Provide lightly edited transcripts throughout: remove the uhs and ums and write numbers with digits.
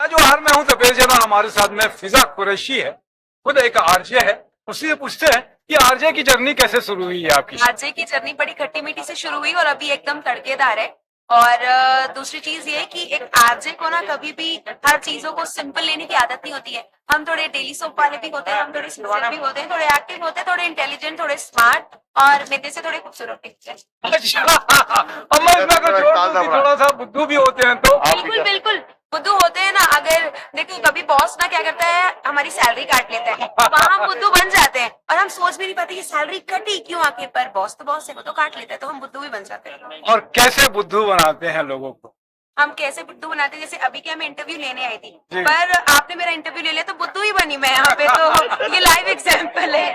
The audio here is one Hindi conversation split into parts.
जो हार में हूँ तपेश जैन, हमारे साथ में फिजा कुरैशी है, खुद एक आरजे है। उससे पूछते हैं कि आरजे की जर्नी कैसे शुरू हुई है आपकी? आरजे की जर्नी बड़ी खट्टी मीठी से शुरू हुई और अभी एकदम तड़केदार है। और दूसरी चीज ये कि एक आरजे को ना कभी भी हर चीजों को सिंपल लेने की आदत नहीं होती है। हम थोड़े डेली सोप वाले भी होते हैं, हम थोड़े सिंसियर भी होते हैं, थोड़े एक्टिव होते हैं, थोड़े इंटेलिजेंट, थोड़े स्मार्ट और मेरे से थोड़े खूबसूरत दिखते हैं। अच्छा, अब मैं इसमें अगर जोड़ दूं कि थोड़ा सा बुद्धू भी होते हैं तो? बिल्कुल बिल्कुल बुद्धू होते हैं ना। अगर देखो कभी बॉस ना क्या करता है, हमारी सैलरी काट लेता है, वहां हम बुद्धू बन जाते हैं और हम सोच भी नहीं पाते ये सैलरी कटी क्यों आके, पर बॉस तो बॉस है, वो तो काट लेता है, तो हम बुद्धू भी बन जाते हैं। और कैसे बुद्धू बनाते हैं लोगों को? हम कैसे बुद्धू बनाते हैं, जैसे अभी क्या मैं इंटरव्यू लेने आई थी, जी। पर आपने मेरा इंटरव्यू ले लिया तो बुद्धू ही बनी मैं यहाँ पे, तो ये लाइव एग्जाम्पल है।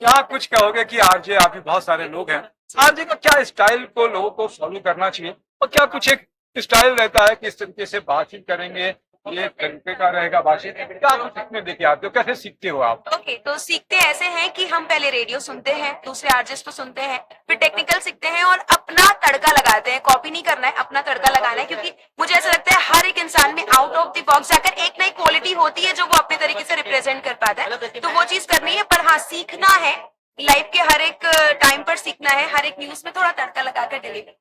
क्या कुछ कहोगे कि आरजे, आप भी बहुत सारे लोग हैं, आरजे का क्या स्टाइल को लोगों को फॉलो करना चाहिए, और क्या कुछ एक स्टाइल रहता है, किस तरीके से बातचीत करेंगे, ये तरीके का रहेगा बातचीत, क्या कुछ सीखने देके आते हो, कैसे सीखते हो आप? ओके तो सीखते ऐसे हैं कि हम पहले रेडियो सुनते हैं, दूसरे आर्टिस्ट को सुनते हैं, फिर टेक्निकल सीखते हैं और अपना तड़का लगाते हैं। कॉपी नहीं करना है, अपना तड़का लगाना है, क्योंकि मुझे ऐसा लगता है हर एक इंसान में आउट ऑफ द बॉक्स जाकर एक नई क्वालिटी होती है जो वो अपने तरीके से रिप्रेजेंट कर पाता है, तो वो चीज करनी है। पर हाँ, सीखना है, लाइफ के हर एक टाइम पर सीखना है, हर एक न्यूज में थोड़ा तड़का लगाकर डिलीवर।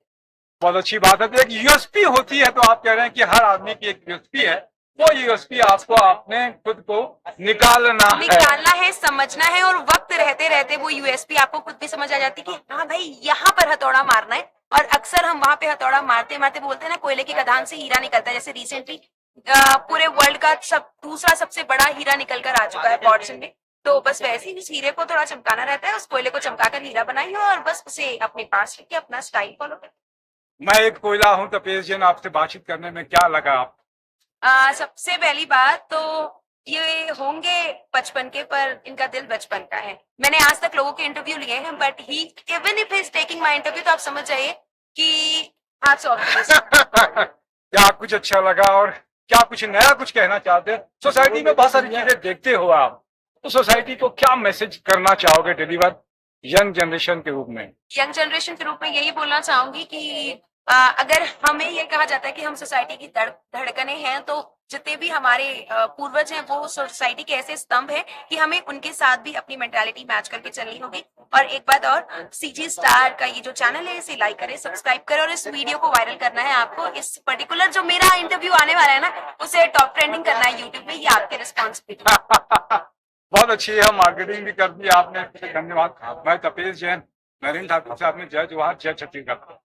बहुत अच्छी बात है। तो एक यूएसपी होती है, तो आप कह रहे हैं कि हर आदमी की एक यूएसपी है, वो यूएसपी आपको अपने खुद को निकालना है, समझना है, और वक्त रहते रहते वो यूएसपी आपको खुद भी समझ आ जाती है कि हाँ भाई यहाँ पर हथौड़ा मारना है। और अक्सर हम वहां पे हथौड़ा मारते मारते बोलते हैं ना, कोयले की खदान से हीरा निकलता है। जैसे रिसेंटली पूरे वर्ल्ड का दूसरा सबसे बड़ा हीरा निकल कर आ चुका है फॉर्च्यून में, तो बस वैसे ही उस हीरे को थोड़ा चमकाना रहता है, उस कोयले को चमकाकर हीरा बनाइए और बस उसे अपने पास रखिए, अपना स्टाइल फॉलो करिए। मैं एक कोयला हूं तपेश जैन, आपसे बातचीत करने में क्या लगा आप? सबसे पहली बात तो ये होंगे बचपन के, पर इनका दिल बचपन का है। मैंने आज तक लोगों के इंटरव्यू लिए हैं, but he even if he is taking my interview, तो आप समझ जाइए कि हाथ ऑफ। क्या कुछ अच्छा लगा, और क्या कुछ नया कुछ कहना चाहते हैं? सोसाइटी में बहुत सारी चीजें देखते हो आप, तो सोसाइटी को क्या मैसेज करना चाहोगे डिलीवर यंग जनरेशन के रूप में? यंग जनरेशन के रूप में यही बोलना चाहूंगी कि अगर हमें ये कहा जाता है कि हम सोसाइटी की धड़कने हैं, तो जितने भी हमारे पूर्वज हैं वो सोसाइटी के ऐसे स्तंभ हैं कि हमें उनके साथ भी अपनी मेंटालिटी मैच करके चलनी होगी। और एक बात और, सीजी स्टार का ये जो चैनल है इसे लाइक करें, सब्सक्राइब करें, और इस वीडियो को वायरल करना है आपको। इस पर्टिकुलर जो मेरा इंटरव्यू आने वाला है ना, उसे टॉप ट्रेंडिंग करना है यूट्यूब में, ये आपके रिस्पॉन्सिबिलिटी। बहुत अच्छी है, मार्केटिंग भी कर दी आपने, धन्यवाद। मैं तपेश जैन, नरेंद्र ठाकुर से आपने जय जवाहर जय छत्तीसगढ़।